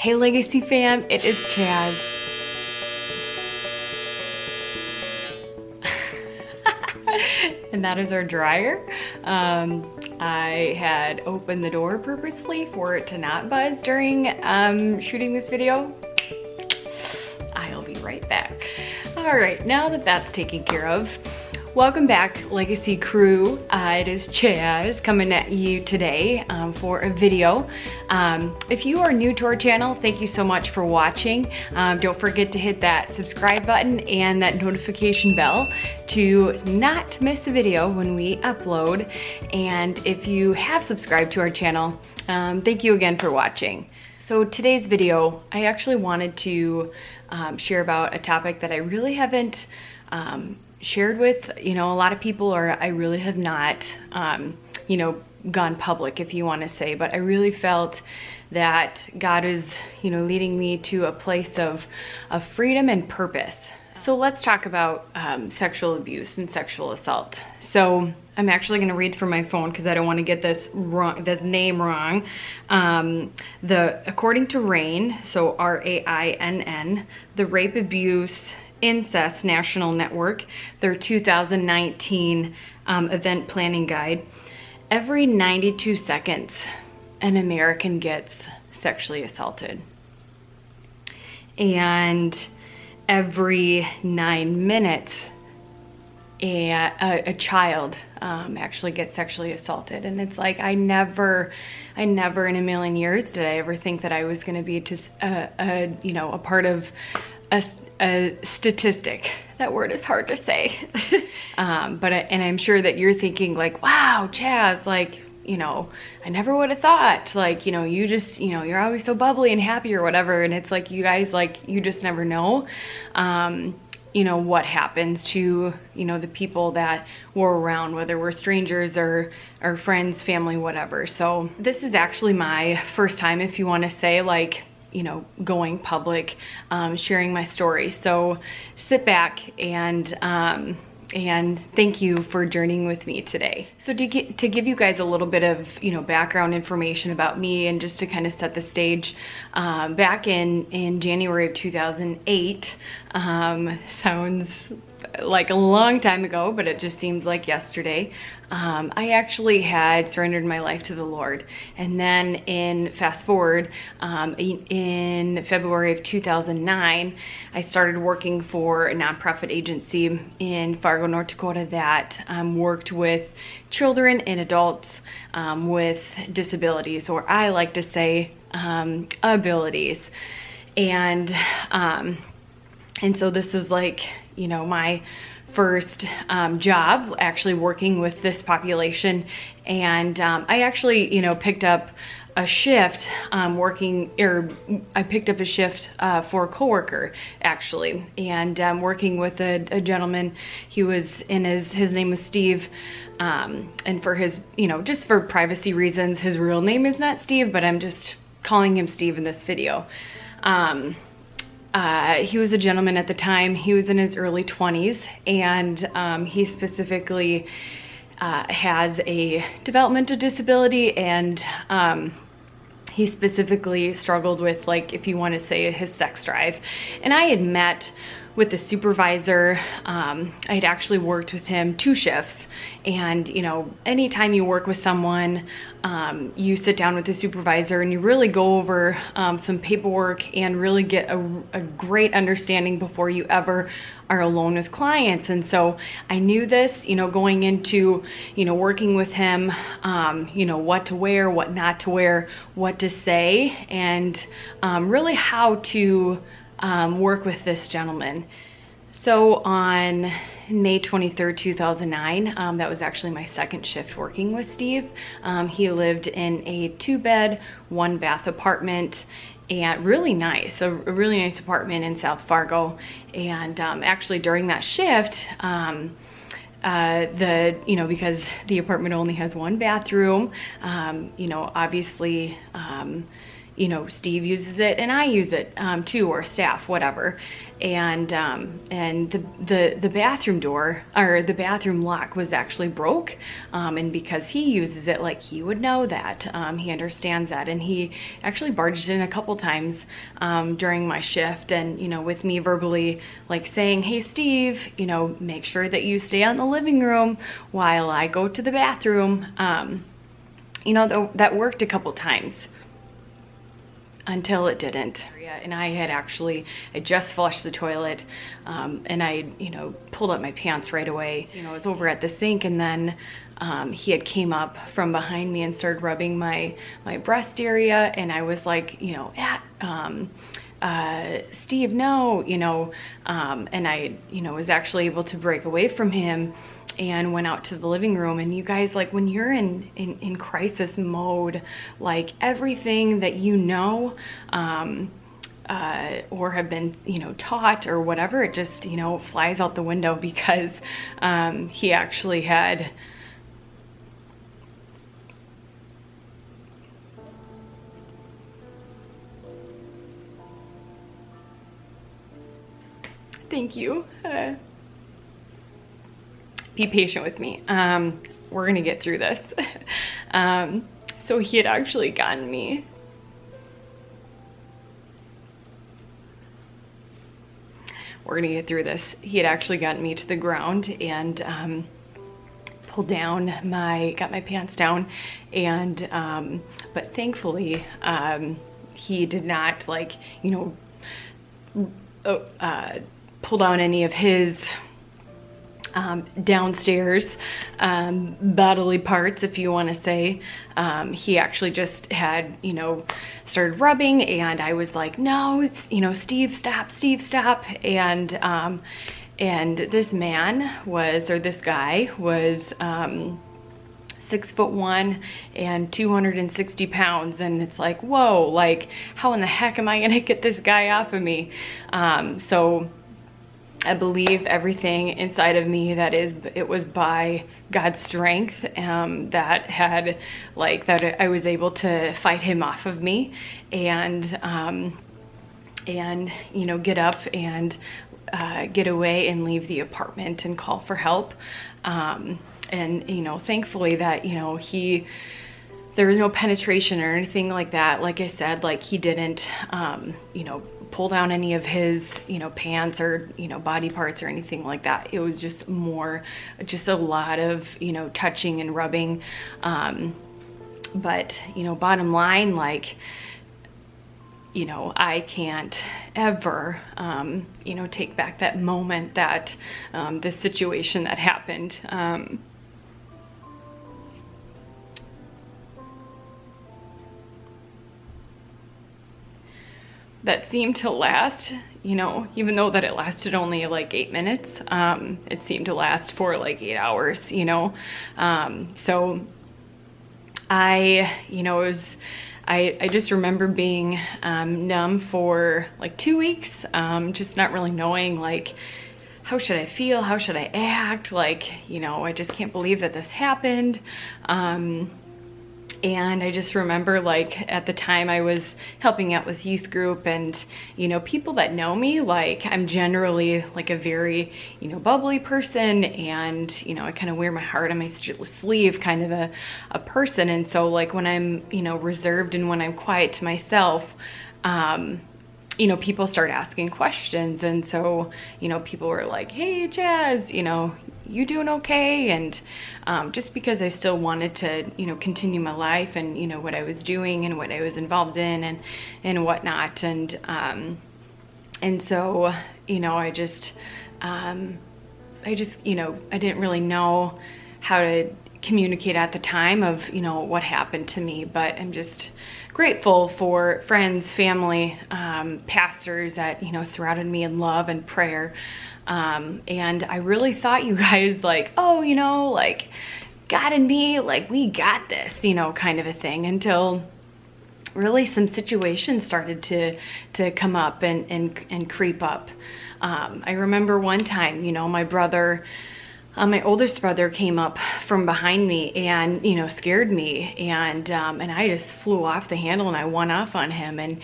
Hey Legacy fam, it is Chaz. And that is our dryer. I had opened the door purposely for it to not buzz during shooting this video. I'll be right back. All right, now that that's taken care of, welcome back, Legacy Crew. It is Chaz coming at you today for a video. If you are new to our channel, thank you so much for watching. Don't forget to hit that subscribe button and that notification bell to not miss a video when we upload. And if you have subscribed to our channel, thank you again for watching. So today's video, I actually wanted to share about a topic that I really haven't shared with, a lot of people, or I really have not, gone public, if you want to say, but I really felt that God is, leading me to a place of freedom and purpose. So let's talk about sexual abuse and sexual assault. So I'm actually going to read from my phone because I don't want to get this wrong, this name wrong. According to RAINN, so RAINN, the Rape Abuse Incest National Network, their 2019 event planning guide, every 92 seconds an American gets sexually assaulted, and every 9 minutes a child actually gets sexually assaulted. And it's like, I never in a million years did I ever think that I was going to be a part of a statistic. That word is hard to say. And I'm sure that you're thinking like, wow, Chaz, like, I never would have thought, like, you just, you're always so bubbly and happy or whatever. And it's like, you guys, like, you just never know, what happens to, the people that were around, whether we're strangers or friends, family, whatever. So this is actually my first time, if you want to say, like, going public, sharing my story. So sit back and thank you for journeying with me today. So to give you guys a little bit of, background information about me, and just to kind of set the stage, back in January of 2008, sounds like a long time ago, but it just seems like yesterday. I actually had surrendered my life to the Lord. And then fast forward, in February of 2009, I started working for a nonprofit agency in Fargo, North Dakota that worked with children and adults with disabilities, or I like to say abilities. And so this was like, my first job actually working with this population. And I actually, picked up a shift I picked up a shift for a coworker actually, and working with a gentleman. He was his name was Steve, and for his, just for privacy reasons, his real name is not Steve, but I'm just calling him Steve in this video. He was a gentleman at the time. He was in his early 20s, and he specifically has a developmental disability, and he specifically struggled with, like, if you want to say, his sex drive. And I had met with the supervisor. I had actually worked with him 2 shifts, and anytime you work with someone, you sit down with the supervisor and you really go over some paperwork and really get a great understanding before you ever are alone with clients. And so I knew this, going into, working with him, what to wear, what not to wear, what to say, and really how to work with this gentleman. So on May 23rd, 2009, that was actually my second shift working with Steve. He lived in a 2-bed, 1-bath apartment, and really nice, a really nice apartment in South Fargo. And actually during that shift, because the apartment only has 1 bathroom, obviously, you know, Steve uses it and I use it too, or staff, whatever. And the bathroom door, or the bathroom lock, was actually broke. And because he uses it, like, he would know that. He understands that, and he actually barged in a couple times during my shift, and, you know, with me verbally like saying, hey Steve, you know, make sure that you stay out in the living room while I go to the bathroom. You know, that worked a couple times until it didn't. And I just flushed the toilet, and I, you know, pulled up my pants right away. You know, I was over at the sink, and then he had came up from behind me and started rubbing my breast area, and I was like, you know, Steve, no, you know, and I, you know, was actually able to break away from him and went out to the living room. And you guys, like, when you're in crisis mode, like, everything that you know, or have been, you know, taught or whatever, it just, you know, flies out the window, because he actually had thank you. Be patient with me. We're gonna get through this. So he had actually gotten me we're gonna get through this. He had actually gotten me to the ground and pulled down got my pants down, and but thankfully he did not, like, you know, pull down any of his downstairs bodily parts, if you want to say. He actually just had, you know, started rubbing, and I was like, no, it's, you know, Steve, stop, Steve, stop. And this man was, or this guy was 6'1" and 260 pounds, and it's like, whoa, like, how in the heck am I gonna get this guy off of me? So I believe everything inside of me that it was by God's strength that had, like, that I was able to fight him off of me, and you know, get up and get away and leave the apartment and call for help. And, you know, thankfully that, you know, there was no penetration or anything like that. Like I said, like, he didn't, you know, pull down any of his, you know, pants or, you know, body parts or anything like that. It was just just a lot of, you know, touching and rubbing. But, you know, bottom line, like, you know, I can't ever, you know, take back that moment, that this situation that happened. That seemed to last, you know, even though that it lasted only like 8 minutes, it seemed to last for like 8 hours, you know. So I, you know, I just remember being numb for like 2 weeks, just not really knowing, like, how should I feel? How should I act? Like, you know, I just can't believe that this happened. And I just remember, like, at the time I was helping out with youth group, and, you know, people that know me, like, I'm generally like a very, you know, bubbly person, and, you know, I kind of wear my heart on my sleeve kind of a person. And so, like, when I'm, you know, reserved and when I'm quiet to myself, you know, people start asking questions. And so, you know, people were like, hey Chaz, you know, you doing okay? And just because I still wanted to, you know, continue my life and, you know, what I was doing and what I was involved in and whatnot. And so, you know, I just, you know, I didn't really know how to communicate at the time of, you know, what happened to me. But I'm just grateful for friends, family, pastors that, you know, surrounded me in love and prayer. And I really thought, you guys, like, oh, you know, like, God and me, like, we got this, you know, kind of a thing, until really some situations started to come up and creep up. I remember one time, you know, my brother my oldest brother came up from behind me and, you know, scared me, and I just flew off the handle and I went off on him. And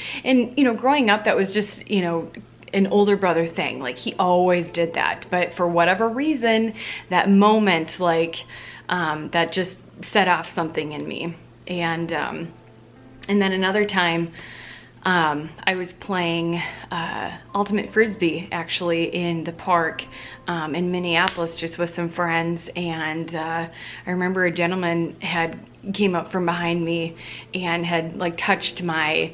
you know, growing up, that was just, you know, an older brother thing. Like, he always did that, but for whatever reason, that moment, like, that just set off something in me. And then another time, I was playing ultimate frisbee actually in the park in Minneapolis, just with some friends, and I remember a gentleman came up from behind me and had like touched my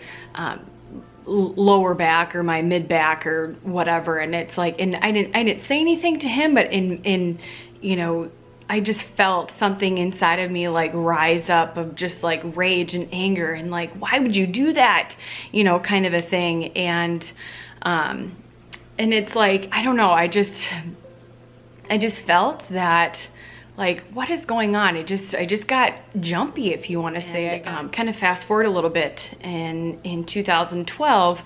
lower back or my mid back or whatever, and it's like, and I didn't say anything to him, but in you know, I just felt something inside of me like rise up of just like rage and anger, and like, why would you do that, you know, kind of a thing. And it's like, I don't know, I just felt that, like, what is going on? I just got jumpy, if you want to say it. Kind of fast forward a little bit, and in 2012,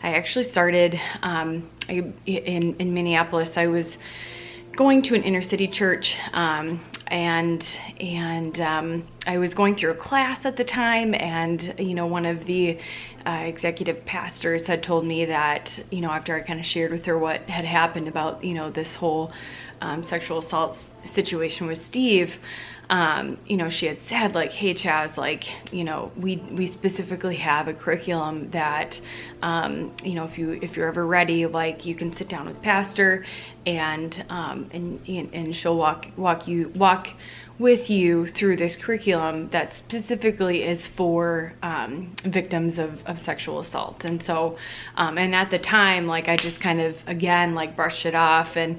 I actually started in Minneapolis. I was going to an inner city church, and I was going through a class at the time, and you know, one of the executive pastors had told me that, you know, after I kind of shared with her what had happened about, you know, this whole sexual assault situation with Steve, you know, she had said, like, hey Chaz, like, you know, we specifically have a curriculum that, you know, if you're ever ready, like, you can sit down with pastor and she'll walk with you through this curriculum that specifically is for victims of sexual assault. And so, and at the time, like, I just kind of, again, like, brushed it off, and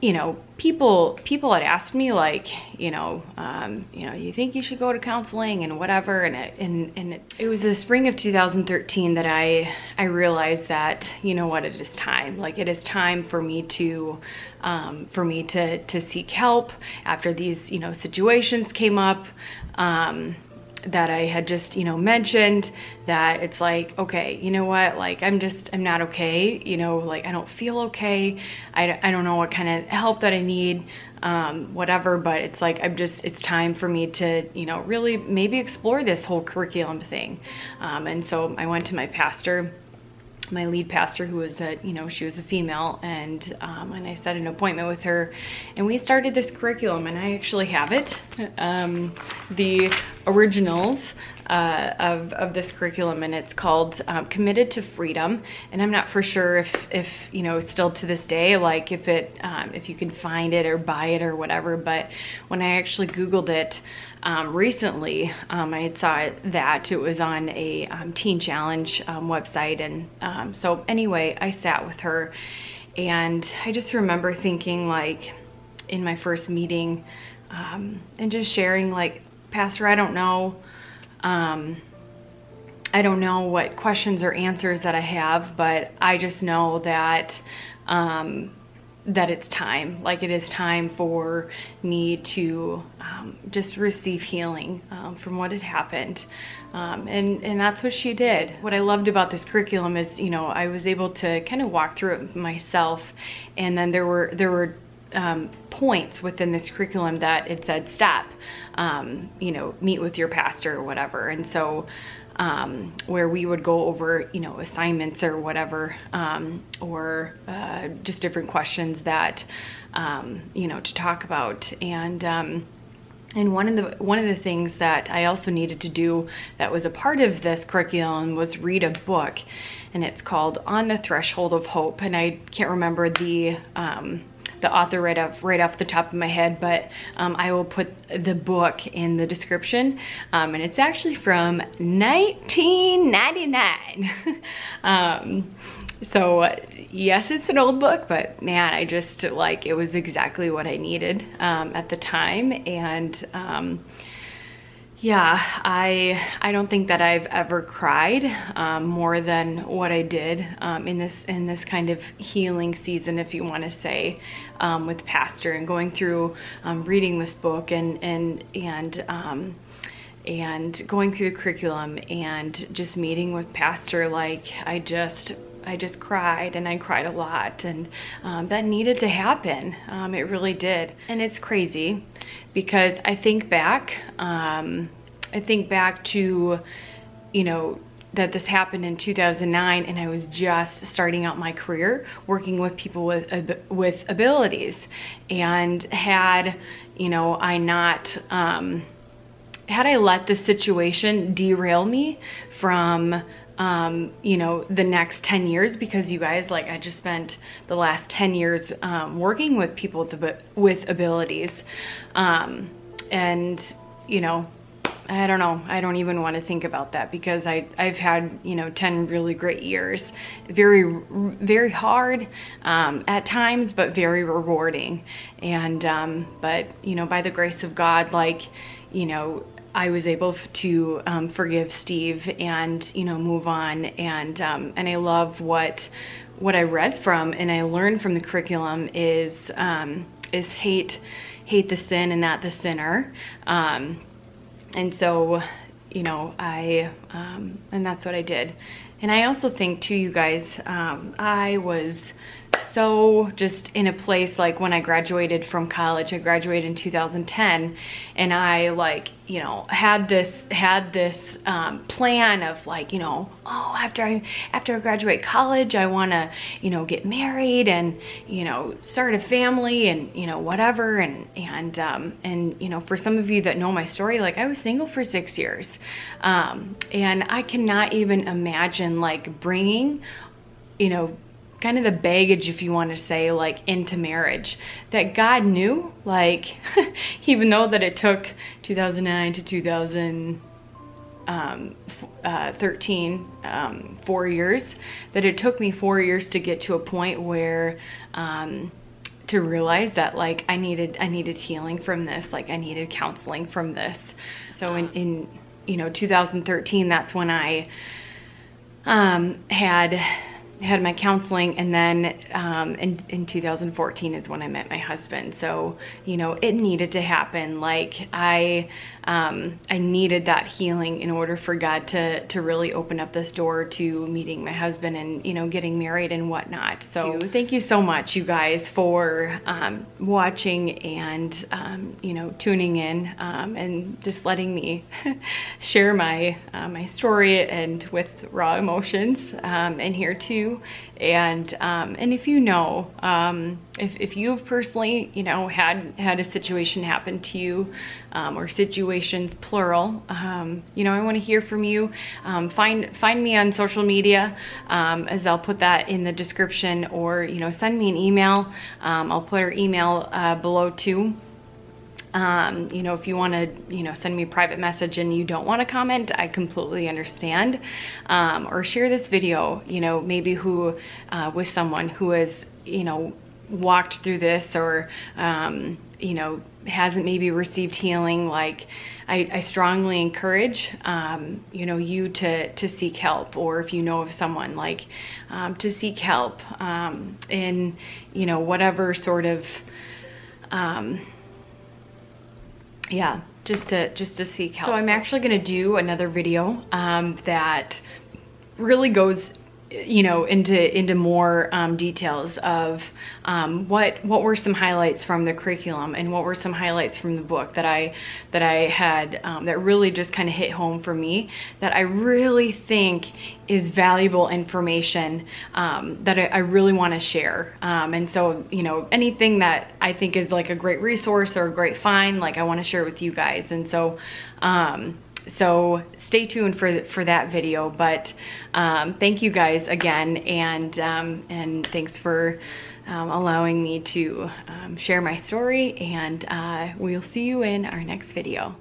you know, people had asked me, like, you know, you think you should go to counseling and whatever, and it was the spring of 2013 that I realized that, you know what, it is time. Like, it is time for me to seek help after these, you know, situations came up that I had just, you know, mentioned, that it's like, okay, you know what, like, I'm not okay, you know, like, I don't feel okay. I don't know what kind of help that I need, whatever, but it's like, it's time for me to, you know, really maybe explore this whole curriculum thing. And so I went to my pastor, my lead pastor, who was she was a female, and I set an appointment with her, and we started this curriculum, and I actually have it, the originals of this curriculum, and it's called Committed to Freedom. And I'm not for sure if you know, still to this day, like, if you can find it or buy it or whatever, but when I actually Googled it recently, I had saw that it was on a Teen Challenge website, and so anyway, I sat with her, and I just remember thinking, like, in my first meeting, and just sharing, like, Pastor, I don't know what questions or answers that I have, but I just know that that it's time. Like, it is time for me to just receive healing from what had happened. And that's what she did. What I loved about this curriculum is, you know, I was able to kind of walk through it myself, and then there were points within this curriculum that it said, stop, you know, meet with your pastor or whatever. And so where we would go over, you know, assignments or whatever, or just different questions that, you know, to talk about. And one of the things that I also needed to do that was a part of this curriculum was read a book, and it's called On the Threshold of Hope. And I can't remember the author right off the top of my head, but I will put the book in the description, and it's actually from 1999. So yes, it's an old book, but man, I just, like, it was exactly what I needed at the time. And yeah, I don't think that I've ever cried more than what I did in this kind of healing season, if you want to say, with Pastor, and going through reading this book and going through the curriculum and just meeting with Pastor. Like, I just cried, and I cried a lot, and that needed to happen. It really did. And it's crazy because I think back to, you know, that this happened in 2009, and I was just starting out my career working with people with abilities. And had, you know, had I let the situation derail me from, you know, the next 10 years, because you guys, like, I just spent the last 10 years working with people with abilities. And, you know, I don't know. I don't even want to think about that, because I've had, you know, 10 really great years. Very, very hard at times, but very rewarding. And, but, you know, by the grace of God, like, you know, I was able to forgive Steve and, you know, move on. And I love what I read from and I learned from the curriculum is hate the sin and not the sinner. And so, you know, and that's what I did. And I also think too, you guys, I was so just in a place, like when I graduated from college, I graduated in 2010, and I, like, you know, had this plan of, like, you know, oh, after I graduate college, I want to, you know, get married and, you know, start a family and, you know, whatever. And you know, for some of you that know my story, like, I was single for 6 years. And I cannot even imagine, like, bringing, you know, kind of the baggage, if you want to say, like, into marriage that God knew, like, even though that it took 2009 to 2013, 4 years, that it took me 4 years to get to a point where, to realize that, like, I needed healing from this, like, I needed counseling from this. So in you know, 2013, that's when I had my counseling, and then in 2014 is when I met my husband. So, you know, it needed to happen. Like, I needed that healing in order for God to really open up this door to meeting my husband and, you know, getting married and whatnot. So thank you so much, you guys, for watching and, you know, tuning in and just letting me share my story and with raw emotions in here too. And if you know, if you've personally, you know, had a situation happen to you, or situations plural, you know, I want to hear from you. Find me on social media, as I'll put that in the description, or, you know, send me an email. I'll put our email below too. You know, if you want to, you know, send me a private message and you don't want to comment, I completely understand. Or share this video, you know, maybe with someone who has, you know, walked through this, or, you know, hasn't maybe received healing. Like, I strongly encourage, you know, you to seek help, or if you know of someone, like, to seek help, in, you know, whatever sort of, yeah, just to seek help. So I'm actually going to do another video that really goes, you know, into more details of what were some highlights from the curriculum, and what were some highlights from the book that I had that really just kind of hit home for me, that I really think is valuable information, that I really want to share. And so, you know, anything that I think is like a great resource or a great find, like, I want to share with you guys. And so so stay tuned for that video. But thank you guys again, and thanks for allowing me to share my story, and we'll see you in our next video.